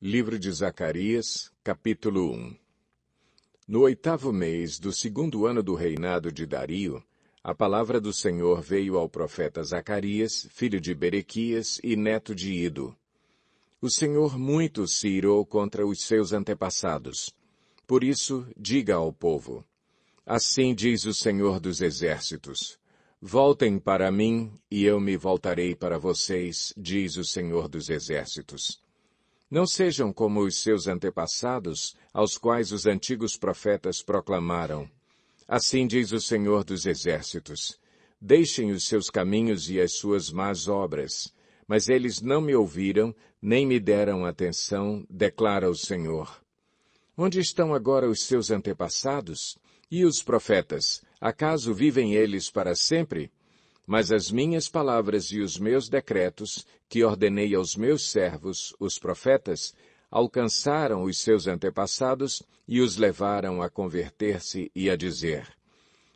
Livro de Zacarias, capítulo 1. No 8º mês do 2º ano do reinado de Dario, a palavra do Senhor veio ao profeta Zacarias, filho de Berequias e neto de Ido. O Senhor muito se irou contra os seus antepassados. Por isso, diga ao povo: assim diz o Senhor dos Exércitos: voltem para mim, e eu me voltarei para vocês, diz o Senhor dos Exércitos. Não sejam como os seus antepassados, aos quais os antigos profetas proclamaram: assim diz o Senhor dos Exércitos: deixem os seus caminhos e as suas más obras. Mas eles não me ouviram, nem me deram atenção, declara o Senhor. Onde estão agora os seus antepassados? E os profetas, acaso vivem eles para sempre? Mas as minhas palavras e os meus decretos, que ordenei aos meus servos, os profetas, alcançaram os seus antepassados e os levaram a converter-se e a dizer: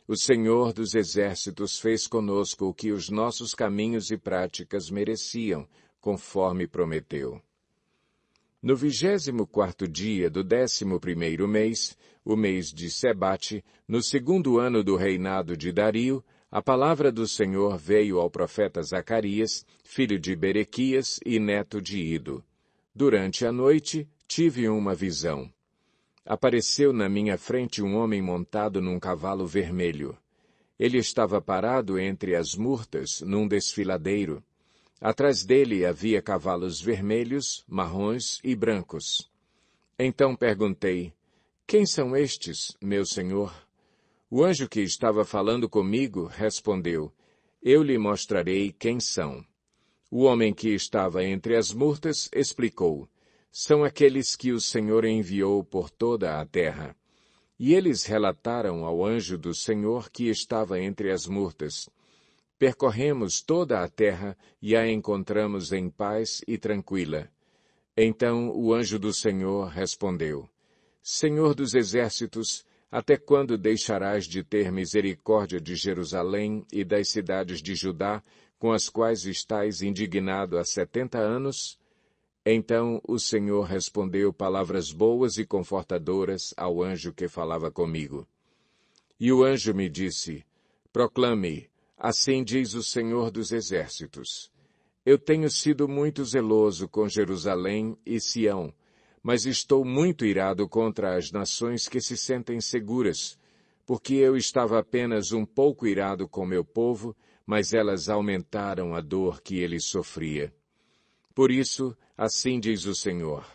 o Senhor dos Exércitos fez conosco o que os nossos caminhos e práticas mereciam, conforme prometeu. No 24º dia do 11º mês, o mês de Sebate, no 2º ano do reinado de Dario, a palavra do Senhor veio ao profeta Zacarias, filho de Berequias e neto de Ido. Durante a noite, tive uma visão. Apareceu na minha frente um homem montado num cavalo vermelho. Ele estava parado entre as murtas, num desfiladeiro. Atrás dele havia cavalos vermelhos, marrons e brancos. Então perguntei: quem são estes, meu senhor? O anjo que estava falando comigo respondeu: eu lhe mostrarei quem são. O homem que estava entre as murtas explicou: são aqueles que o Senhor enviou por toda a terra. E eles relataram ao anjo do Senhor que estava entre as murtas: percorremos toda a terra e a encontramos em paz e tranquila. Então o anjo do Senhor respondeu: Senhor dos Exércitos, até quando deixarás de ter misericórdia de Jerusalém e das cidades de Judá, com as quais estás indignado há 70 anos? Então o Senhor respondeu palavras boas e confortadoras ao anjo que falava comigo. E o anjo me disse: proclame, assim diz o Senhor dos Exércitos: eu tenho sido muito zeloso com Jerusalém e Sião, mas estou muito irado contra as nações que se sentem seguras, porque eu estava apenas um pouco irado com meu povo, mas elas aumentaram a dor que ele sofria. Por isso, assim diz o Senhor: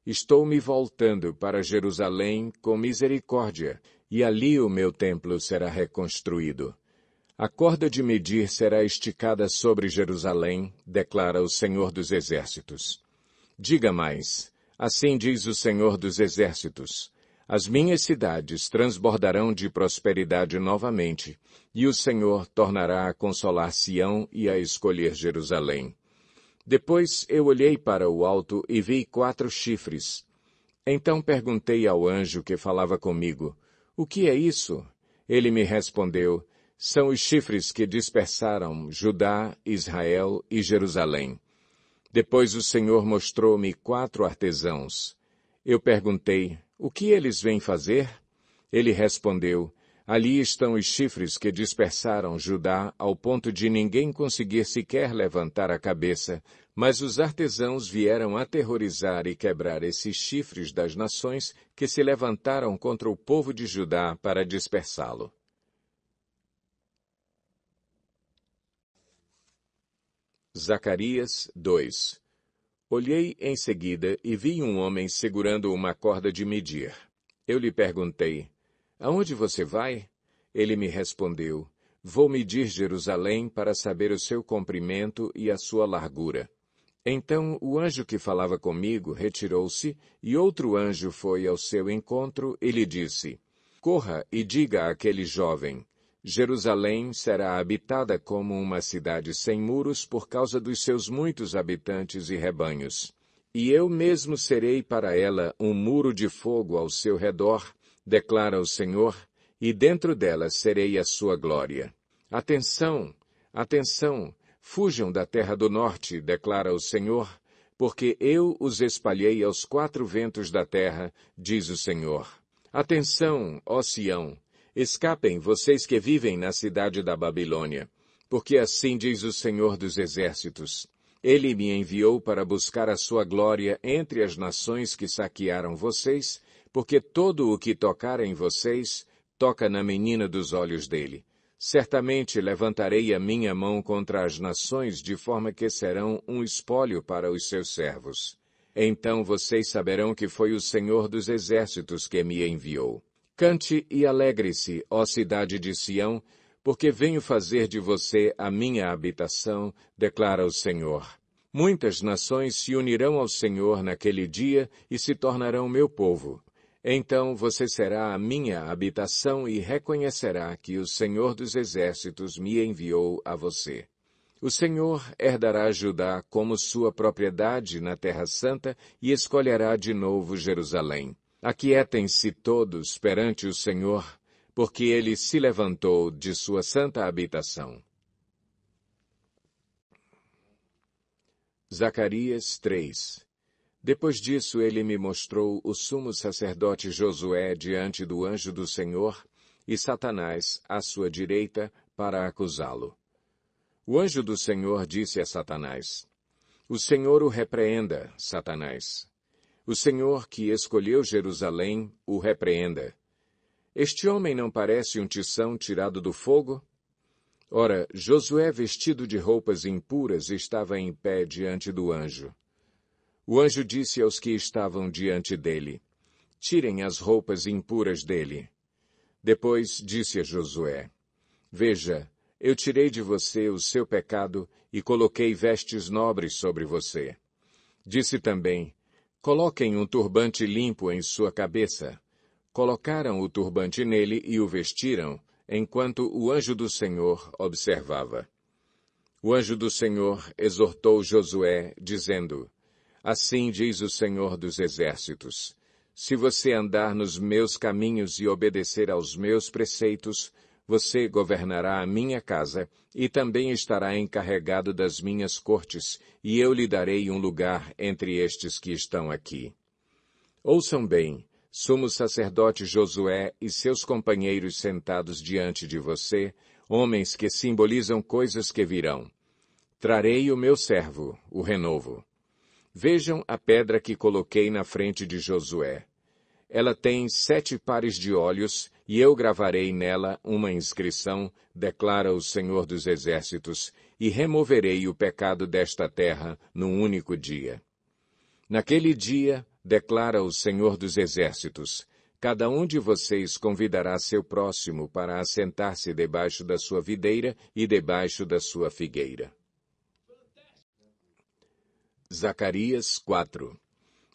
estou me voltando para Jerusalém com misericórdia, e ali o meu templo será reconstruído. A corda de medir será esticada sobre Jerusalém, declara o Senhor dos Exércitos. Diga mais: assim diz o Senhor dos Exércitos: as minhas cidades transbordarão de prosperidade novamente, e o Senhor tornará a consolar Sião e a escolher Jerusalém. Depois eu olhei para o alto e vi 4 chifres. Então perguntei ao anjo que falava comigo: o que é isso? Ele me respondeu: são os chifres que dispersaram Judá, Israel e Jerusalém. Depois o Senhor mostrou-me 4 artesãos. Eu perguntei: o que eles vêm fazer? Ele respondeu: ali estão os chifres que dispersaram Judá ao ponto de ninguém conseguir sequer levantar a cabeça, mas os artesãos vieram aterrorizar e quebrar esses chifres das nações que se levantaram contra o povo de Judá para dispersá-lo. Zacarias 2. Olhei em seguida e vi um homem segurando uma corda de medir. Eu lhe perguntei: aonde você vai? Ele me respondeu: vou medir Jerusalém para saber o seu comprimento e a sua largura. Então o anjo que falava comigo retirou-se, e outro anjo foi ao seu encontro e lhe disse: corra e diga àquele jovem: Jerusalém será habitada como uma cidade sem muros por causa dos seus muitos habitantes e rebanhos. E eu mesmo serei para ela um muro de fogo ao seu redor, declara o Senhor, e dentro dela serei a sua glória. Atenção, atenção, fujam da terra do norte, declara o Senhor, porque eu os espalhei aos quatro ventos da terra, diz o Senhor. Atenção, ó Sião! Escapem, vocês que vivem na cidade da Babilônia, porque assim diz o Senhor dos Exércitos. Ele me enviou para buscar a sua glória entre as nações que saquearam vocês, porque todo o que tocar em vocês, toca na menina dos olhos dele. Certamente levantarei a minha mão contra as nações, de forma que serão um espólio para os seus servos. Então vocês saberão que foi o Senhor dos Exércitos que me enviou. Cante e alegre-se, ó cidade de Sião, porque venho fazer de você a minha habitação, declara o Senhor. Muitas nações se unirão ao Senhor naquele dia e se tornarão meu povo. Então você será a minha habitação e reconhecerá que o Senhor dos Exércitos me enviou a você. O Senhor herdará Judá como sua propriedade na Terra Santa e escolherá de novo Jerusalém. Aquietem-se todos perante o Senhor, porque ele se levantou de sua santa habitação. Zacarias 3. Depois disso ele me mostrou o sumo sacerdote Josué diante do anjo do Senhor e Satanás à sua direita para acusá-lo. O anjo do Senhor disse a Satanás: O Senhor o repreenda, Satanás. O Senhor que escolheu Jerusalém o repreenda. Este homem não parece um tição tirado do fogo? Ora, Josué, vestido de roupas impuras, estava em pé diante do anjo. O anjo disse aos que estavam diante dele: Tirem as roupas impuras dele. Depois disse a Josué: Veja, eu tirei de você o seu pecado e coloquei vestes nobres sobre você. Disse também: Coloquem um turbante limpo em sua cabeça. Colocaram o turbante nele e o vestiram, enquanto o anjo do Senhor observava. O anjo do Senhor exortou Josué, dizendo: Assim diz o Senhor dos Exércitos: Se você andar nos meus caminhos e obedecer aos meus preceitos, você governará a minha casa e também estará encarregado das minhas cortes, e eu lhe darei um lugar entre estes que estão aqui. Ouçam bem, sumo sacerdote Josué e seus companheiros sentados diante de você, homens que simbolizam coisas que virão. Trarei o meu servo, o renovo. Vejam a pedra que coloquei na frente de Josué. Ela tem 7 pares de olhos, e eu gravarei nela uma inscrição, declara o Senhor dos Exércitos, e removerei o pecado desta terra num único dia. Naquele dia, declara o Senhor dos Exércitos, cada um de vocês convidará seu próximo para assentar-se debaixo da sua videira e debaixo da sua figueira. Zacarias 4.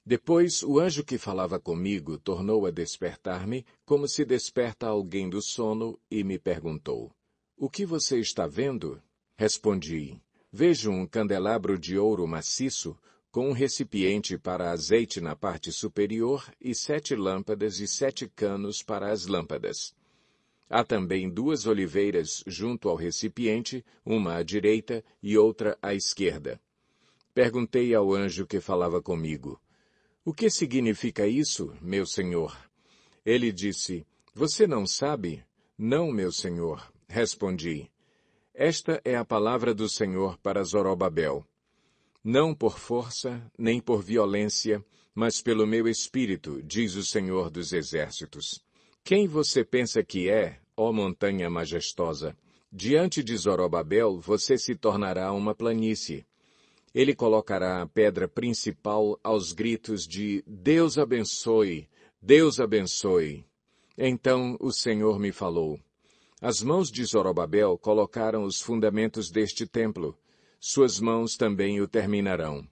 Depois o anjo que falava comigo tornou a despertar-me, como se desperta alguém do sono, e me perguntou: O que você está vendo? Respondi: Vejo um candelabro de ouro maciço, com um recipiente para azeite na parte superior e 7 lâmpadas e 7 canos para as lâmpadas. Há também 2 oliveiras junto ao recipiente, uma à direita e outra à esquerda. Perguntei ao anjo que falava comigo: O que significa isso, meu senhor? Ele disse: Você não sabe? Não, meu senhor, respondi. Esta é a palavra do Senhor para Zorobabel. Não por força, nem por violência, mas pelo meu espírito, diz o Senhor dos Exércitos. Quem você pensa que é, ó montanha majestosa? Diante de Zorobabel você se tornará uma planície. Ele colocará a pedra principal aos gritos de Deus abençoe, Deus abençoe. Então o Senhor me falou: As mãos de Zorobabel colocaram os fundamentos deste templo. Suas mãos também o terminarão.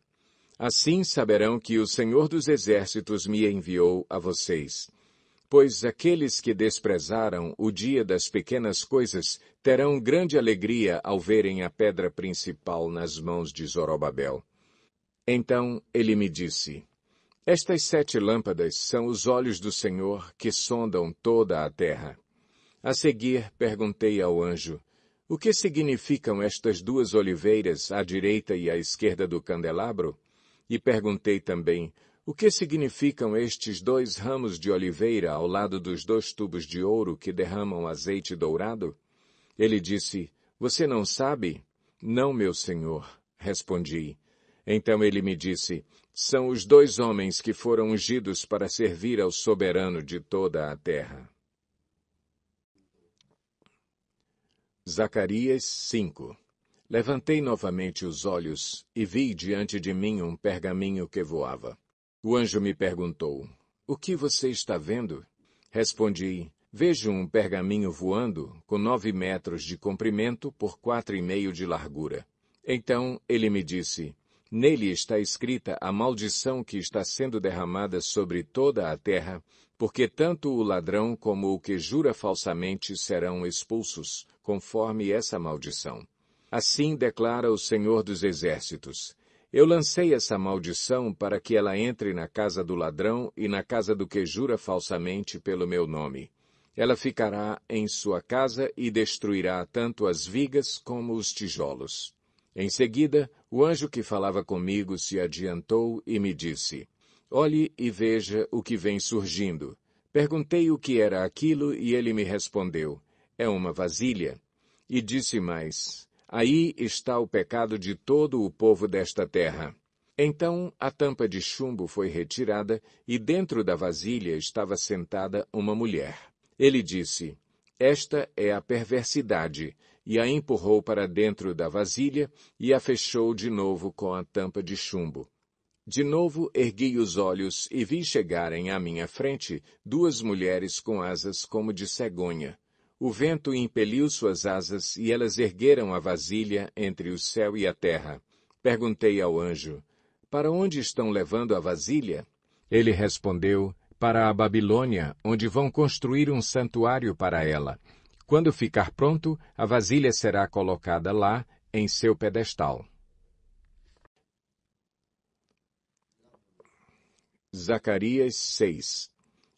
Assim saberão que o Senhor dos Exércitos me enviou a vocês. Pois aqueles que desprezaram o dia das pequenas coisas terão grande alegria ao verem a pedra principal nas mãos de Zorobabel. Então ele me disse: Estas 7 lâmpadas são os olhos do Senhor que sondam toda a terra. A seguir perguntei ao anjo: O que significam estas 2 oliveiras à direita e à esquerda do candelabro? E perguntei também, o que significam estes 2 ramos de oliveira ao lado dos 2 tubos de ouro que derramam azeite dourado? Ele disse, você não sabe? Não, meu senhor, respondi. Então ele me disse, são os 2 homens que foram ungidos para servir ao soberano de toda a terra. Zacarias 5. Levantei novamente os olhos e vi diante de mim um pergaminho que voava. O anjo me perguntou, o que você está vendo? Respondi, vejo um pergaminho voando com 9 metros de comprimento por 4,5 de largura. Então ele me disse, nele está escrita a maldição que está sendo derramada sobre toda a terra, porque tanto o ladrão como o que jura falsamente serão expulsos, conforme essa maldição. Assim declara o Senhor dos Exércitos. Eu lancei essa maldição para que ela entre na casa do ladrão e na casa do que jura falsamente pelo meu nome. Ela ficará em sua casa e destruirá tanto as vigas como os tijolos. Em seguida, o anjo que falava comigo se adiantou e me disse, olhe e veja o que vem surgindo. Perguntei o que era aquilo e ele me respondeu, é uma vasilha. E disse mais, aí está o pecado de todo o povo desta terra. Então a tampa de chumbo foi retirada e dentro da vasilha estava sentada uma mulher. Ele disse, esta é a perversidade, e a empurrou para dentro da vasilha e a fechou de novo com a tampa de chumbo. De novo ergui os olhos e vi chegarem à minha frente 2 mulheres com asas como de cegonha. O vento impeliu suas asas e elas ergueram a vasilha entre o céu e a terra. Perguntei ao anjo, para onde estão levando a vasilha? Ele respondeu, para a Babilônia, onde vão construir um santuário para ela. Quando ficar pronto, a vasilha será colocada lá, em seu pedestal. Zacarias 6.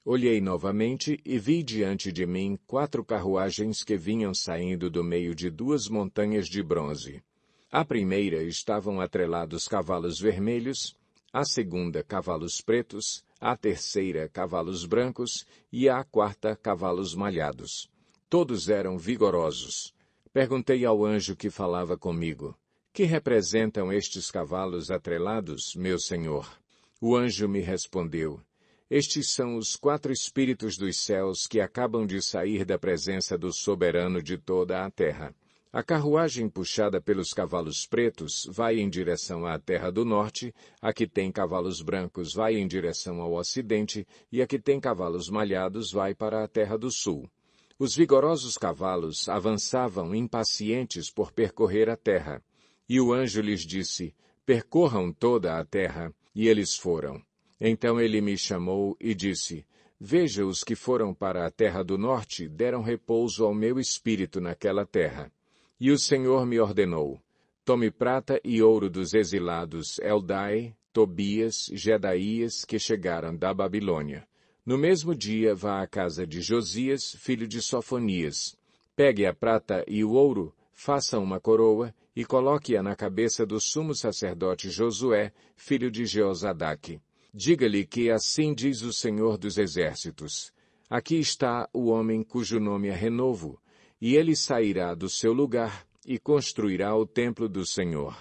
Olhei novamente e vi diante de mim 4 carruagens que vinham saindo do meio de 2 montanhas de bronze. À primeira estavam atrelados cavalos vermelhos, à segunda cavalos pretos, à terceira cavalos brancos e à quarta cavalos malhados. Todos eram vigorosos. Perguntei ao anjo que falava comigo, que representam estes cavalos atrelados, meu senhor? O anjo me respondeu, estes são os 4 espíritos dos céus que acabam de sair da presença do soberano de toda a terra. A carruagem puxada pelos cavalos pretos vai em direção à terra do norte, a que tem cavalos brancos vai em direção ao ocidente, e a que tem cavalos malhados vai para a terra do sul. Os vigorosos cavalos avançavam impacientes por percorrer a terra. E o anjo lhes disse, percorram toda a terra, e eles foram. Então ele me chamou e disse, veja, os que foram para a terra do norte deram repouso ao meu espírito naquela terra. E o Senhor me ordenou, tome prata e ouro dos exilados Eldai, Tobias, Jedaías, que chegaram da Babilônia. No mesmo dia vá à casa de Josias, filho de Sofonias. Pegue a prata e o ouro, faça uma coroa e coloque-a na cabeça do sumo sacerdote Josué, filho de Jeozadaque. Diga-lhe que assim diz o Senhor dos Exércitos. Aqui está o homem cujo nome é Renovo, e ele sairá do seu lugar e construirá o templo do Senhor.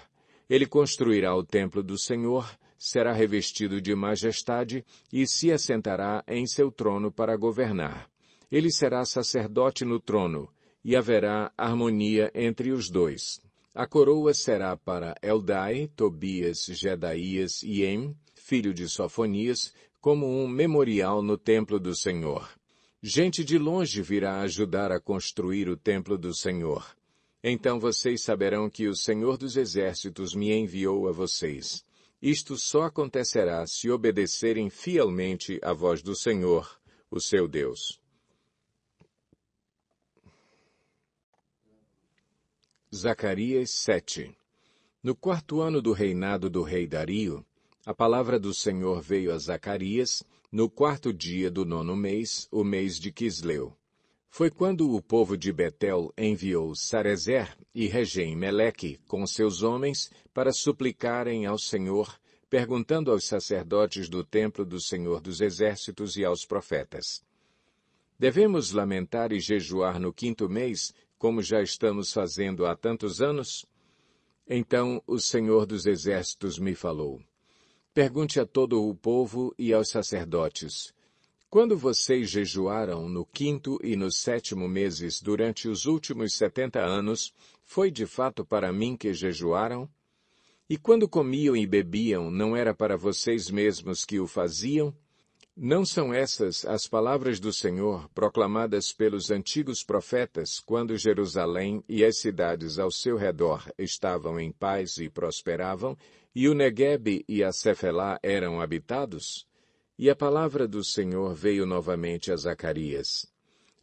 Ele construirá o templo do Senhor, será revestido de majestade e se assentará em seu trono para governar. Ele será sacerdote no trono, e haverá harmonia entre os 2. A coroa será para Eldai, Tobias, Jedaías e Em, filho de Sofonias, como um memorial no templo do Senhor. Gente de longe virá ajudar a construir o templo do Senhor. Então vocês saberão que o Senhor dos Exércitos me enviou a vocês. Isto só acontecerá se obedecerem fielmente à voz do Senhor, o seu Deus. Zacarias 7. No 4º ano do reinado do rei Dario, a palavra do Senhor veio a Zacarias, no 4º dia do 9º mês, o mês de Quisleu. Foi quando o povo de Betel enviou Sarezer e Regem-Meleque com seus homens para suplicarem ao Senhor perguntando aos sacerdotes do templo do Senhor dos Exércitos e aos profetas: devemos lamentar e jejuar no 5º mês, como já estamos fazendo há tantos anos? Então o Senhor dos Exércitos me falou: pergunte a todo o povo e aos sacerdotes: quando vocês jejuaram no 5º e no 7º meses durante os últimos 70 anos, foi de fato para mim que jejuaram? E quando comiam e bebiam, não era para vocês mesmos que o faziam? Não são essas as palavras do Senhor proclamadas pelos antigos profetas quando Jerusalém e as cidades ao seu redor estavam em paz e prosperavam, e o Neguebe e a Cefelá eram habitados? E a palavra do Senhor veio novamente a Zacarias: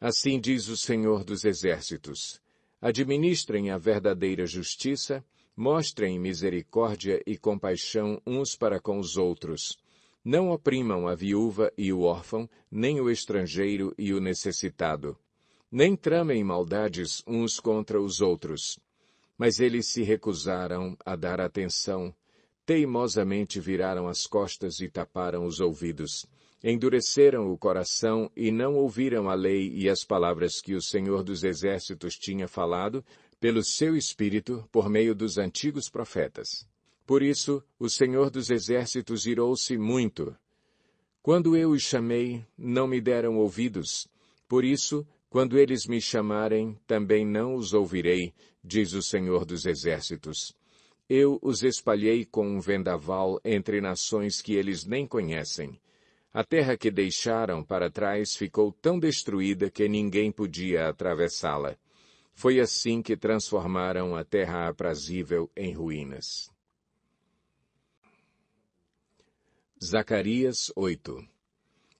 assim diz o Senhor dos Exércitos: administrem a verdadeira justiça, mostrem misericórdia e compaixão uns para com os outros. Não oprimam a viúva e o órfão, nem o estrangeiro e o necessitado. Nem tramem maldades uns contra os outros. Mas eles se recusaram a dar atenção. Teimosamente viraram as costas e taparam os ouvidos. Endureceram o coração e não ouviram a lei e as palavras que o Senhor dos Exércitos tinha falado, pelo seu Espírito, por meio dos antigos profetas. Por isso, o Senhor dos Exércitos irou-se muito. Quando eu os chamei, não me deram ouvidos. Por isso, quando eles me chamarem, também não os ouvirei, diz o Senhor dos Exércitos. Eu os espalhei com um vendaval entre nações que eles nem conhecem. A terra que deixaram para trás ficou tão destruída que ninguém podia atravessá-la. Foi assim que transformaram a terra aprazível em ruínas. Zacarias 8.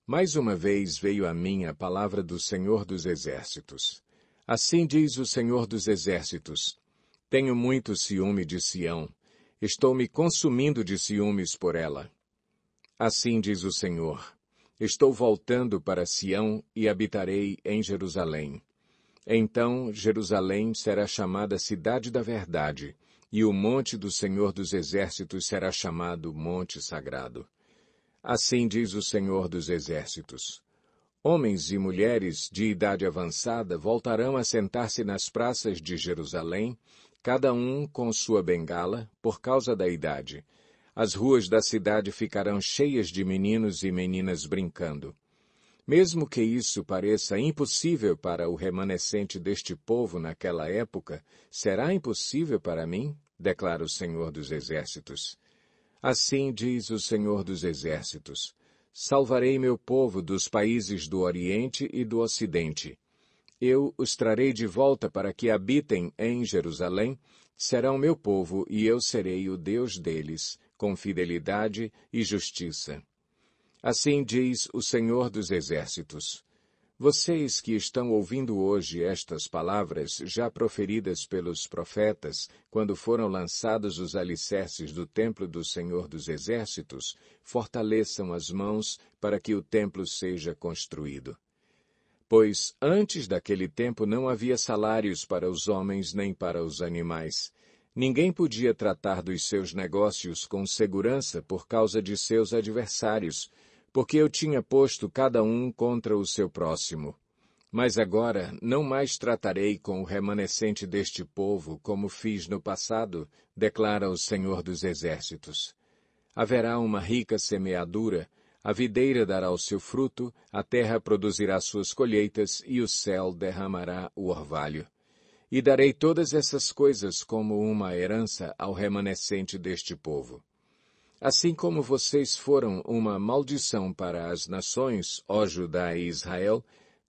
Mais uma vez veio a mim a palavra do Senhor dos Exércitos. Assim diz o Senhor dos Exércitos: tenho muito ciúme de Sião. Estou me consumindo de ciúmes por ela. Assim diz o Senhor: estou voltando para Sião e habitarei em Jerusalém. Então Jerusalém será chamada Cidade da Verdade, e o monte do Senhor dos Exércitos será chamado Monte Sagrado. Assim diz o Senhor dos Exércitos: homens e mulheres de idade avançada voltarão a sentar-se nas praças de Jerusalém, cada um com sua bengala, por causa da idade. As ruas da cidade ficarão cheias de meninos e meninas brincando. Mesmo que isso pareça impossível para o remanescente deste povo naquela época, será impossível para mim? Declara o Senhor dos Exércitos. Assim diz o Senhor dos Exércitos: salvarei meu povo dos países do Oriente e do Ocidente. Eu os trarei de volta para que habitem em Jerusalém, serão meu povo e eu serei o Deus deles, com fidelidade e justiça. Assim diz o Senhor dos Exércitos: vocês que estão ouvindo hoje estas palavras já proferidas pelos profetas, quando foram lançados os alicerces do templo do Senhor dos Exércitos, fortaleçam as mãos para que o templo seja construído. Pois antes daquele tempo não havia salários para os homens nem para os animais. Ninguém podia tratar dos seus negócios com segurança por causa de seus adversários, porque eu tinha posto cada um contra o seu próximo. Mas agora não mais tratarei com o remanescente deste povo como fiz no passado, declara o Senhor dos Exércitos. Haverá uma rica semeadura, a videira dará o seu fruto, a terra produzirá suas colheitas e o céu derramará o orvalho. E darei todas essas coisas como uma herança ao remanescente deste povo. Assim como vocês foram uma maldição para as nações, ó Judá e Israel,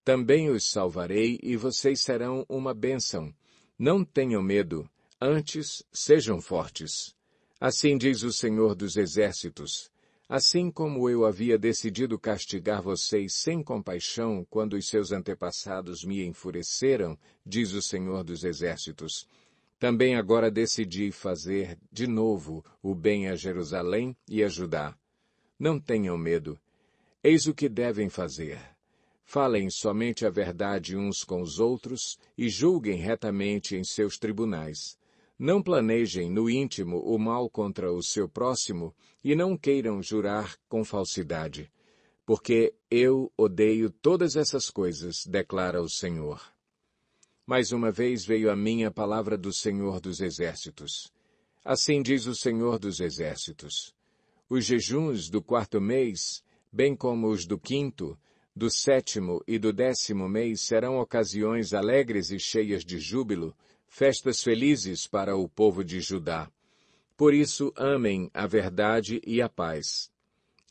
também os salvarei e vocês serão uma bênção. Não tenham medo, antes sejam fortes. Assim diz o Senhor dos Exércitos: assim como eu havia decidido castigar vocês sem compaixão quando os seus antepassados me enfureceram, diz o Senhor dos Exércitos, também agora decidi fazer de novo o bem a Jerusalém e a Judá. Não tenham medo. Eis o que devem fazer. Falem somente a verdade uns com os outros e julguem retamente em seus tribunais. Não planejem no íntimo o mal contra o seu próximo e não queiram jurar com falsidade, porque eu odeio todas essas coisas, declara o Senhor. Mais uma vez veio a mim a palavra do Senhor dos Exércitos. Assim diz o Senhor dos Exércitos: os jejuns do 4º mês, bem como os do 5º, do 7º e do 10º mês serão ocasiões alegres e cheias de júbilo, festas felizes para o povo de Judá. Por isso amem a verdade e a paz.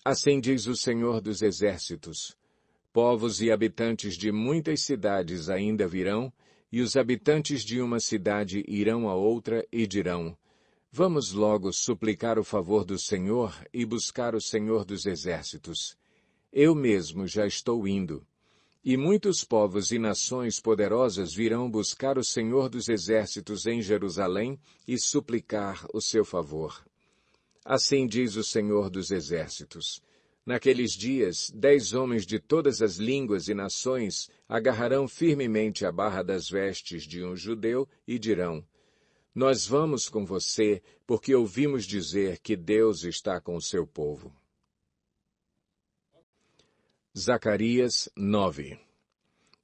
Assim diz o Senhor dos Exércitos: povos e habitantes de muitas cidades ainda virão, e os habitantes de uma cidade irão a outra e dirão: vamos logo suplicar o favor do Senhor e buscar o Senhor dos Exércitos. Eu mesmo já estou indo. E muitos povos e nações poderosas virão buscar o Senhor dos Exércitos em Jerusalém e suplicar o seu favor. Assim diz o Senhor dos Exércitos: naqueles dias, 10 homens de todas as línguas e nações agarrarão firmemente a barra das vestes de um judeu e dirão: nós vamos com você, porque ouvimos dizer que Deus está com o seu povo. Zacarias 9.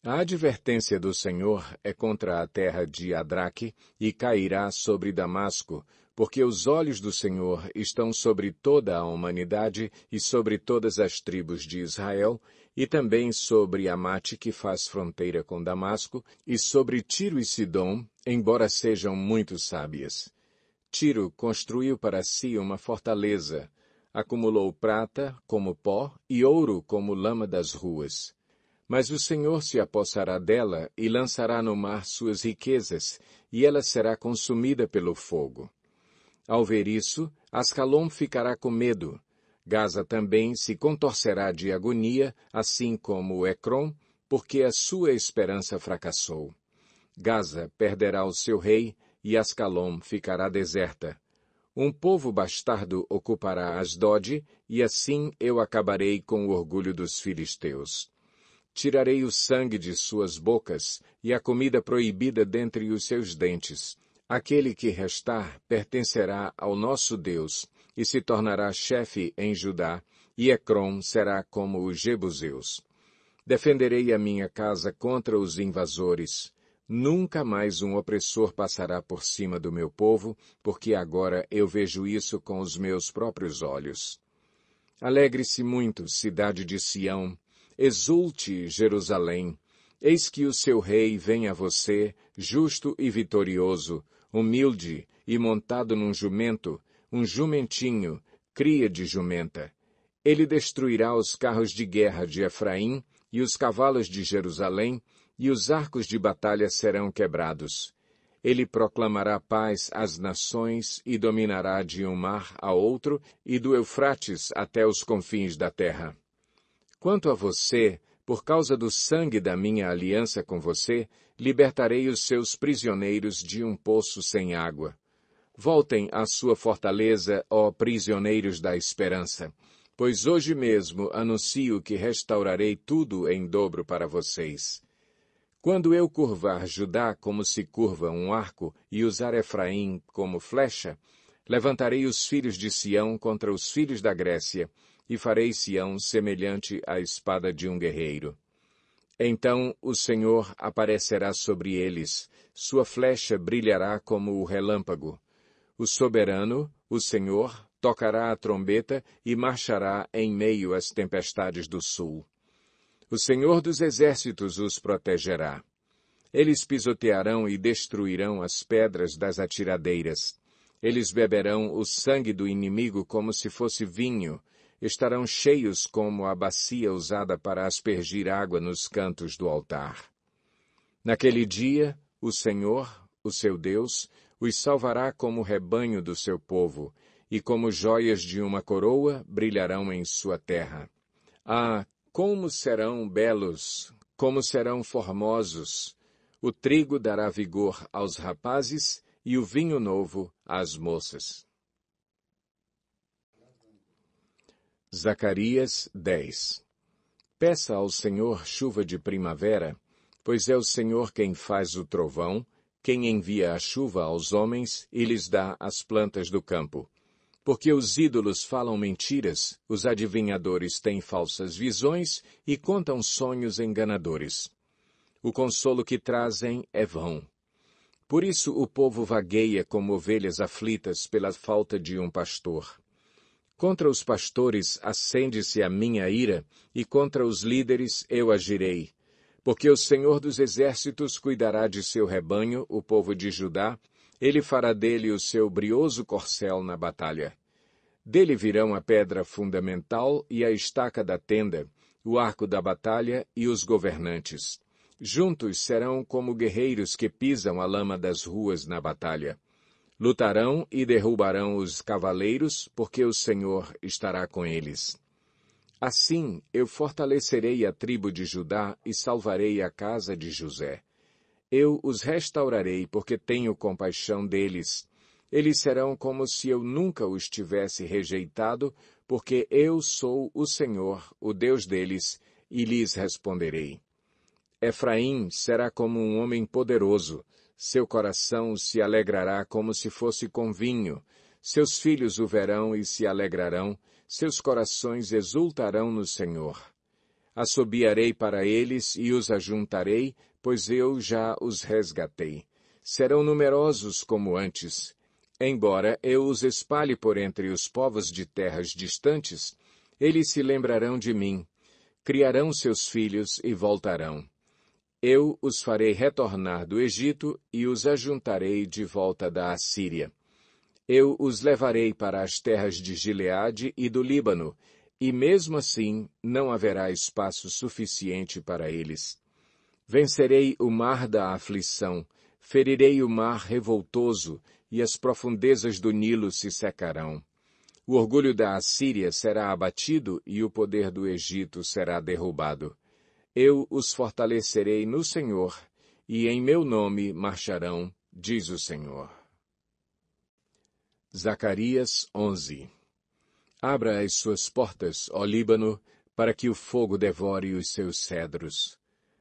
A advertência do Senhor é contra a terra de Adraque e cairá sobre Damasco, porque os olhos do Senhor estão sobre toda a humanidade e sobre todas as tribos de Israel, e também sobre Amate, que faz fronteira com Damasco, e sobre Tiro e Sidom, embora sejam muito sábias. Tiro construiu para si uma fortaleza, acumulou prata como pó e ouro como lama das ruas. Mas o Senhor se apossará dela e lançará no mar suas riquezas, e ela será consumida pelo fogo. Ao ver isso, Ascalon ficará com medo. Gaza também se contorcerá de agonia, assim como Ecrom, porque a sua esperança fracassou. Gaza perderá o seu rei, e Ascalon ficará deserta. Um povo bastardo ocupará Asdod, e assim eu acabarei com o orgulho dos filisteus. Tirarei o sangue de suas bocas e a comida proibida dentre os seus dentes. Aquele que restar pertencerá ao nosso Deus e se tornará chefe em Judá, e Ecrom será como os jebuseus. Defenderei a minha casa contra os invasores. Nunca mais um opressor passará por cima do meu povo, porque agora eu vejo isso com os meus próprios olhos. Alegre-se muito, cidade de Sião. Exulte, Jerusalém. Eis que o seu rei vem a você, justo e vitorioso, humilde e montado num jumento, um jumentinho, cria de jumenta. Ele destruirá os carros de guerra de Efraim e os cavalos de Jerusalém, e os arcos de batalha serão quebrados. Ele proclamará paz às nações e dominará de um mar a outro e do Eufrates até os confins da terra. Quanto a você, por causa do sangue da minha aliança com você, libertarei os seus prisioneiros de um poço sem água. Voltem à sua fortaleza, ó prisioneiros da esperança, pois hoje mesmo anuncio que restaurarei tudo em dobro para vocês. Quando eu curvar Judá como se curva um arco e usar Efraim como flecha, levantarei os filhos de Sião contra os filhos da Grécia, e farei Sião semelhante à espada de um guerreiro. Então o Senhor aparecerá sobre eles, sua flecha brilhará como o relâmpago. O soberano, o Senhor, tocará a trombeta e marchará em meio às tempestades do sul. O Senhor dos Exércitos os protegerá. Eles pisotearão e destruirão as pedras das atiradeiras. Eles beberão o sangue do inimigo como se fosse vinho. Estarão cheios como a bacia usada para aspergir água nos cantos do altar. Naquele dia, o Senhor, o seu Deus, os salvará como rebanho do seu povo, e como joias de uma coroa brilharão em sua terra. Ah, como serão belos, como serão formosos! O trigo dará vigor aos rapazes e o vinho novo às moças. Zacarias 10. Peça ao Senhor chuva de primavera, pois é o Senhor quem faz o trovão, quem envia a chuva aos homens e lhes dá as plantas do campo. Porque os ídolos falam mentiras, os adivinhadores têm falsas visões e contam sonhos enganadores. O consolo que trazem é vão. Por isso o povo vagueia como ovelhas aflitas pela falta de um pastor. Contra os pastores acende-se a minha ira, e contra os líderes eu agirei. Porque o Senhor dos Exércitos cuidará de seu rebanho, o povo de Judá, ele fará dele o seu brioso corcel na batalha. Dele virão a pedra fundamental e a estaca da tenda, o arco da batalha e os governantes. Juntos serão como guerreiros que pisam a lama das ruas na batalha. Lutarão e derrubarão os cavaleiros, porque o Senhor estará com eles. Assim eu fortalecerei a tribo de Judá e salvarei a casa de José. Eu os restaurarei, porque tenho compaixão deles. Eles serão como se eu nunca os tivesse rejeitado, porque eu sou o Senhor, o Deus deles, e lhes responderei. Efraim será como um homem poderoso. Seu coração se alegrará como se fosse com vinho. Seus filhos o verão e se alegrarão. Seus corações exultarão no Senhor. Assobiarei para eles e os ajuntarei, pois eu já os resgatei. Serão numerosos como antes. Embora eu os espalhe por entre os povos de terras distantes, eles se lembrarão de mim. Criarão seus filhos e voltarão. Eu os farei retornar do Egito e os ajuntarei de volta da Assíria. Eu os levarei para as terras de Gileade e do Líbano, e mesmo assim não haverá espaço suficiente para eles. Vencerei o mar da aflição, ferirei o mar revoltoso, e as profundezas do Nilo se secarão. O orgulho da Assíria será abatido e o poder do Egito será derrubado. Eu os fortalecerei no Senhor, e em meu nome marcharão, diz o Senhor. Zacarias 11. Abra as suas portas, ó Líbano, para que o fogo devore os seus cedros.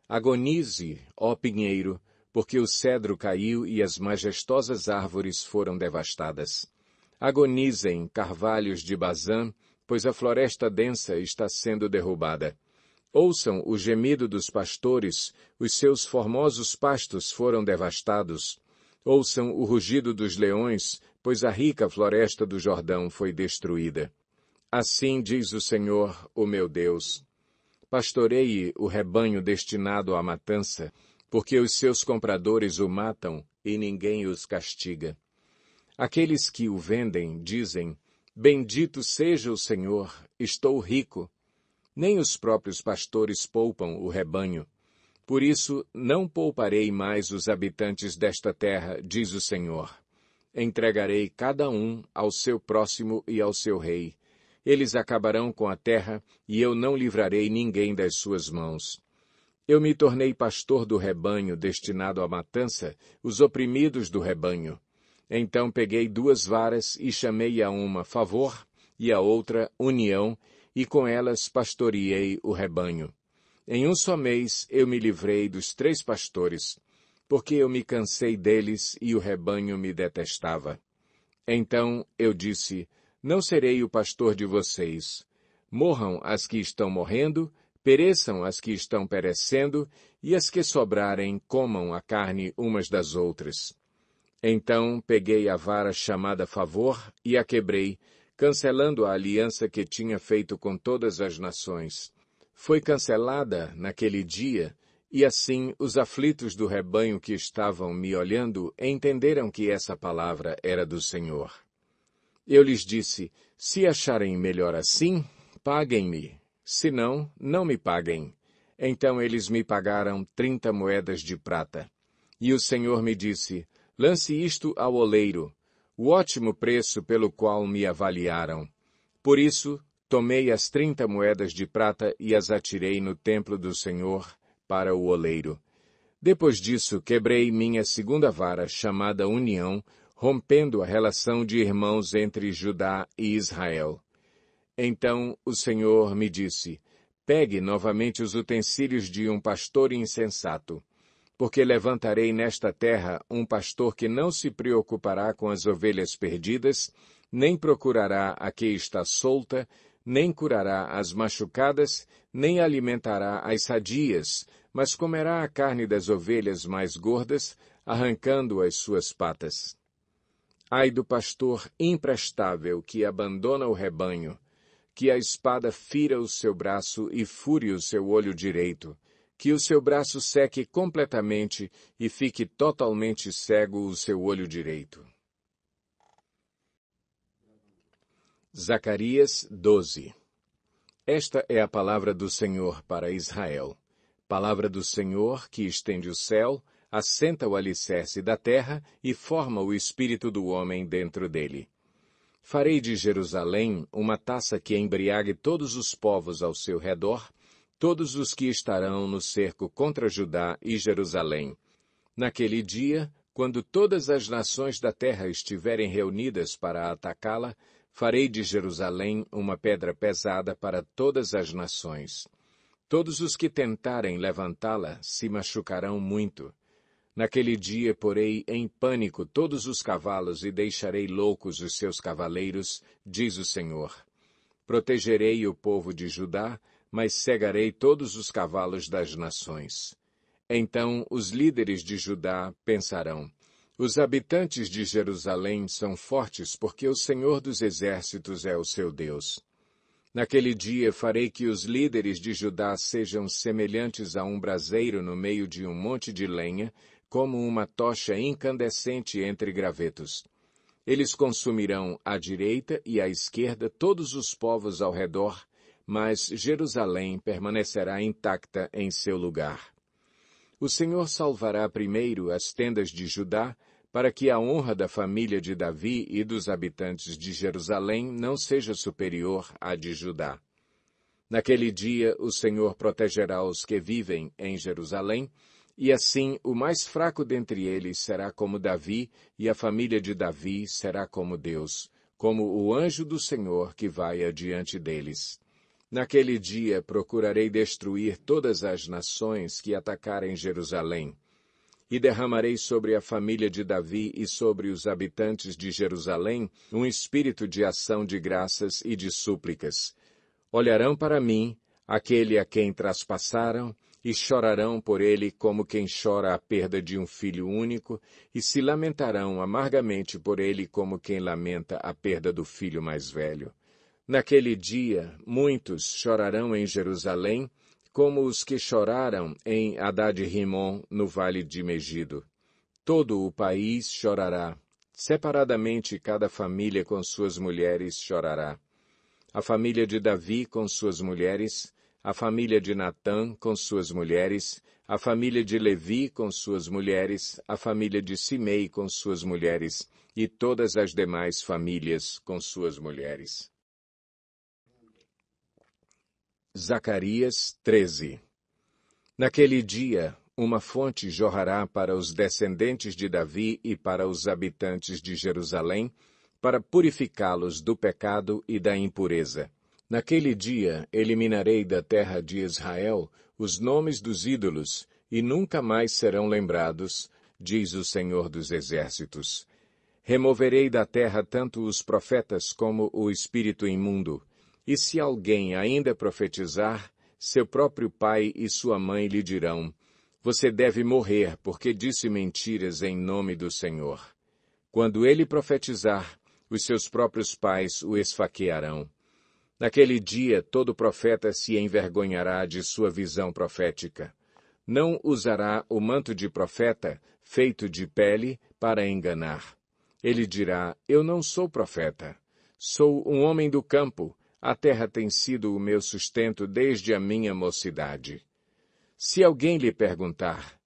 Agonize, ó pinheiro, porque o cedro caiu e as majestosas árvores foram devastadas. Agonizem, carvalhos de Bazã, pois a floresta densa está sendo derrubada. Ouçam o gemido dos pastores, os seus formosos pastos foram devastados. Ouçam o rugido dos leões, pois a rica floresta do Jordão foi destruída. Assim diz o Senhor, o meu Deus: pastoreie o rebanho destinado à matança, porque os seus compradores o matam e ninguém os castiga. Aqueles que o vendem dizem: bendito seja o Senhor, estou rico. Nem os próprios pastores poupam o rebanho. Por isso, não pouparei mais os habitantes desta terra, diz o Senhor. Entregarei cada um ao seu próximo e ao seu rei. Eles acabarão com a terra, e eu não livrarei ninguém das suas mãos. Eu me tornei pastor do rebanho destinado à matança, os oprimidos do rebanho. Então peguei 2 varas e chamei a uma favor, e a outra união, e com elas pastoreei o rebanho. Em um só mês eu me livrei dos 3 pastores, porque eu me cansei deles e o rebanho me detestava. Então eu disse: não serei o pastor de vocês. Morram as que estão morrendo, pereçam as que estão perecendo, e as que sobrarem comam a carne umas das outras. Então peguei a vara chamada favor e a quebrei, cancelando a aliança que tinha feito com todas as nações. Foi cancelada naquele dia, e assim os aflitos do rebanho que estavam me olhando entenderam que essa palavra era do Senhor. Eu lhes disse: se acharem melhor assim, paguem-me. Se não, não me paguem. Então eles me pagaram 30 moedas de prata. E o Senhor me disse: lance isto ao oleiro, o ótimo preço pelo qual me avaliaram. Por isso, tomei as 30 moedas de prata e as atirei no templo do Senhor para o oleiro. Depois disso, quebrei minha 2ª vara, chamada união, rompendo a relação de irmãos entre Judá e Israel. Então o Senhor me disse: pegue novamente os utensílios de um pastor insensato. porque levantarei nesta terra um pastor que não se preocupará com as ovelhas perdidas, nem procurará a que está solta, nem curará as machucadas, nem alimentará as sadias, mas comerá a carne das ovelhas mais gordas, arrancando as suas patas. Ai do pastor imprestável que abandona o rebanho, que a espada fira o seu braço e fure o seu olho direito, que o seu braço seque completamente e fique totalmente cego o seu olho direito. Zacarias 12. Esta é a palavra do Senhor para Israel. Palavra do Senhor que estende o céu, assenta o alicerce da terra e forma o espírito do homem dentro dele. Farei de Jerusalém uma taça que embriague todos os povos ao seu redor, todos os que estarão no cerco contra Judá e Jerusalém. Naquele dia, quando todas as nações da terra estiverem reunidas para atacá-la, farei de Jerusalém uma pedra pesada para todas as nações. Todos os que tentarem levantá-la se machucarão muito. Naquele dia porei em pânico todos os cavalos e deixarei loucos os seus cavaleiros, diz o Senhor. Protegerei o povo de Judá, mas cegarei todos os cavalos das nações. Então os líderes de Judá pensarão: os habitantes de Jerusalém são fortes porque o Senhor dos Exércitos é o seu Deus. Naquele dia farei que os líderes de Judá sejam semelhantes a um braseiro no meio de um monte de lenha, como uma tocha incandescente entre gravetos. Eles consumirão à direita e à esquerda todos os povos ao redor, mas Jerusalém permanecerá intacta em seu lugar. O Senhor salvará primeiro as tendas de Judá, para que a honra da família de Davi e dos habitantes de Jerusalém não seja superior à de Judá. Naquele dia o Senhor protegerá os que vivem em Jerusalém, e assim o mais fraco dentre eles será como Davi, e a família de Davi será como Deus, como o anjo do Senhor que vai adiante deles. Naquele dia procurarei destruir todas as nações que atacarem Jerusalém. E derramarei sobre a família de Davi e sobre os habitantes de Jerusalém um espírito de ação de graças e de súplicas. Olharão para mim, aquele a quem traspassaram, e chorarão por ele como quem chora a perda de um filho único, e se lamentarão amargamente por ele como quem lamenta a perda do filho mais velho. Naquele dia, muitos chorarão em Jerusalém, como os que choraram em Hadad-rimon, no vale de Megido. Todo o país chorará. Separadamente cada família com suas mulheres chorará. A família de Davi com suas mulheres, a família de Natã com suas mulheres, a família de Levi com suas mulheres, a família de Simei com suas mulheres, e todas as demais famílias com suas mulheres. Zacarias 13. Naquele dia, uma fonte jorrará para os descendentes de Davi e para os habitantes de Jerusalém, para purificá-los do pecado e da impureza. Naquele dia, eliminarei da terra de Israel os nomes dos ídolos, e nunca mais serão lembrados, diz o Senhor dos Exércitos. Removerei da terra tanto os profetas como o espírito imundo. E se alguém ainda profetizar, seu próprio pai e sua mãe lhe dirão: você deve morrer, porque disse mentiras em nome do Senhor. Quando ele profetizar, os seus próprios pais o esfaquearão. Naquele dia todo profeta se envergonhará de sua visão profética. Não usará o manto de profeta, feito de pele, para enganar. Ele dirá: eu não sou profeta. Sou um homem do campo. A terra tem sido o meu sustento desde a minha mocidade. Se alguém lhe perguntar: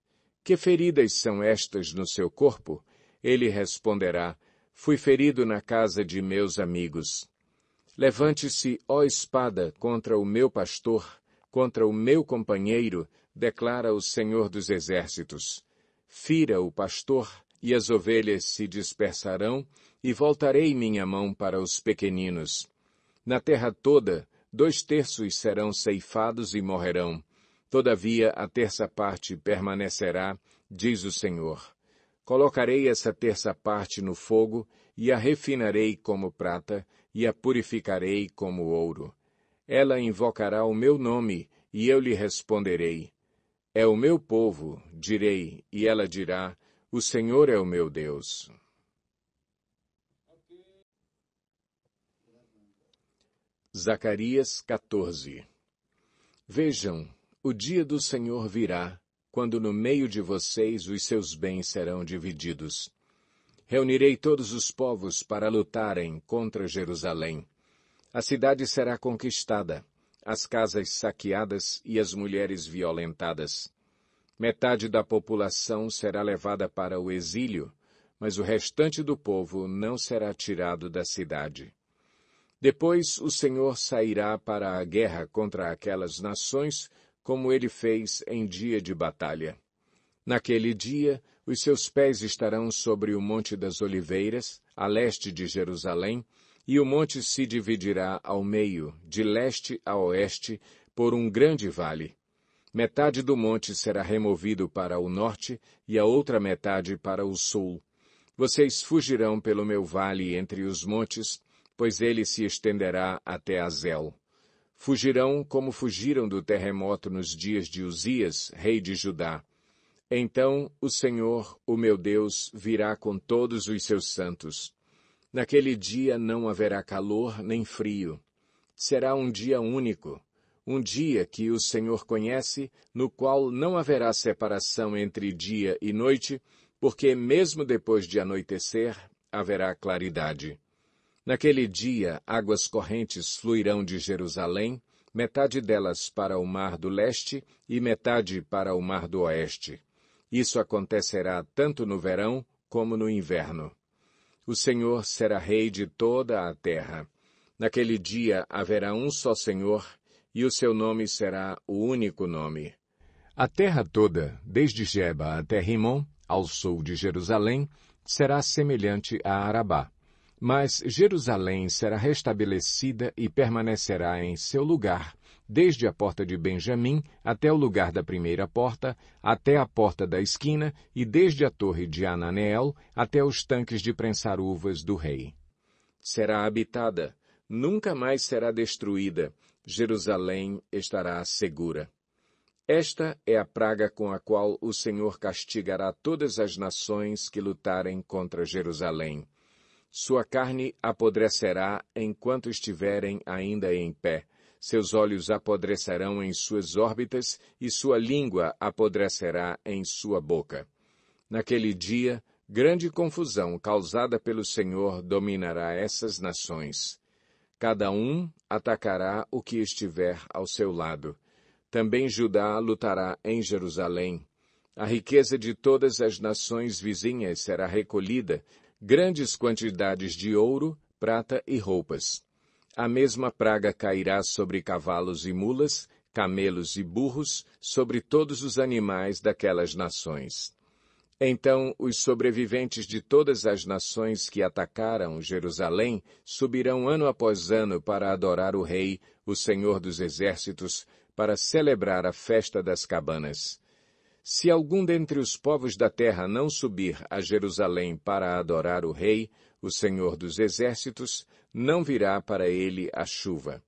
que feridas são estas no seu corpo? Ele responderá: fui ferido na casa de meus amigos. Levante-se, ó espada, contra o meu pastor, contra o meu companheiro, declara o Senhor dos Exércitos. Fira o pastor, e as ovelhas se dispersarão, e voltarei minha mão para os pequeninos. Na terra toda, 2/3 serão ceifados e morrerão. Todavia a terça parte permanecerá, diz o Senhor. Colocarei essa terça parte no fogo, e a refinarei como prata, e a purificarei como ouro. Ela invocará o meu nome, e eu lhe responderei. É o meu povo, direi, e ela dirá, o Senhor é o meu Deus. Zacarias 14. Vejam, o dia do Senhor virá, quando no meio de vocês os seus bens serão divididos. Reunirei todos os povos para lutarem contra Jerusalém. A cidade será conquistada, as casas saqueadas e as mulheres violentadas. Metade da população será levada para o exílio, mas o restante do povo não será tirado da cidade. Depois o Senhor sairá para a guerra contra aquelas nações, como ele fez em dia de batalha. Naquele dia, os seus pés estarão sobre o Monte das Oliveiras, a leste de Jerusalém, e o monte se dividirá ao meio, de leste a oeste, por um grande vale. Metade do monte será removido para o norte e a outra metade para o sul. Vocês fugirão pelo meu vale entre os montes, pois ele se estenderá até Azel. Fugirão como fugiram do terremoto nos dias de Uzias, rei de Judá. Então o Senhor, o meu Deus, virá com todos os seus santos. Naquele dia não haverá calor nem frio. Será um dia único, um dia que o Senhor conhece, no qual não haverá separação entre dia e noite, porque mesmo depois de anoitecer, haverá claridade. Naquele dia, águas correntes fluirão de Jerusalém, metade delas para o mar do leste e metade para o mar do oeste. Isso acontecerá tanto no verão como no inverno. O Senhor será rei de toda a terra. Naquele dia haverá um só Senhor, e o seu nome será o único nome. A terra toda, desde Geba até Rimon, ao sul de Jerusalém, será semelhante a Arabá. Mas Jerusalém será restabelecida e permanecerá em seu lugar, desde a porta de Benjamim até o lugar da primeira porta, até a porta da esquina, e desde a torre de Ananeel até os tanques de prensar uvas do rei. Será habitada, nunca mais será destruída, Jerusalém estará segura. Esta é a praga com a qual o Senhor castigará todas as nações que lutarem contra Jerusalém. Sua carne apodrecerá enquanto estiverem ainda em pé. Seus olhos apodrecerão em suas órbitas e sua língua apodrecerá em sua boca. Naquele dia, grande confusão causada pelo Senhor dominará essas nações. Cada um atacará o que estiver ao seu lado. Também Judá lutará em Jerusalém. A riqueza de todas as nações vizinhas será recolhida, grandes quantidades de ouro, prata e roupas. A mesma praga cairá sobre cavalos e mulas, camelos e burros, sobre todos os animais daquelas nações. Então os sobreviventes de todas as nações que atacaram Jerusalém subirão ano após ano para adorar o Rei, o Senhor dos Exércitos, para celebrar a festa das cabanas. Se algum dentre os povos da terra não subir a Jerusalém para adorar o Rei, o Senhor dos Exércitos, não virá para ele a chuva.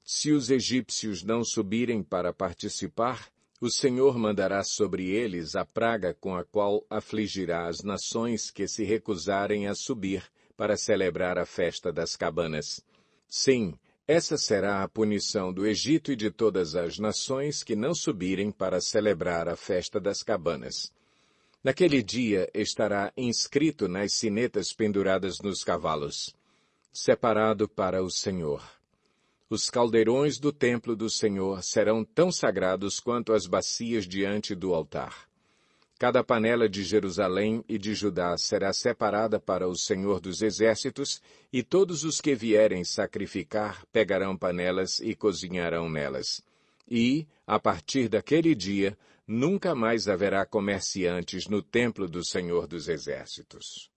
Se os egípcios não subirem para participar, o Senhor mandará sobre eles a praga com a qual afligirá as nações que se recusarem a subir para celebrar a festa das cabanas. Sim, essa será a punição do Egito e de todas as nações que não subirem para celebrar a festa das cabanas. Naquele dia estará inscrito nas sinetas penduradas nos cavalos: separado para o Senhor. Os caldeirões do templo do Senhor serão tão sagrados quanto as bacias diante do altar. Cada panela de Jerusalém e de Judá será separada para o Senhor dos Exércitos, e todos os que vierem sacrificar pegarão panelas e cozinharão nelas. E, a partir daquele dia, nunca mais haverá comerciantes no templo do Senhor dos Exércitos.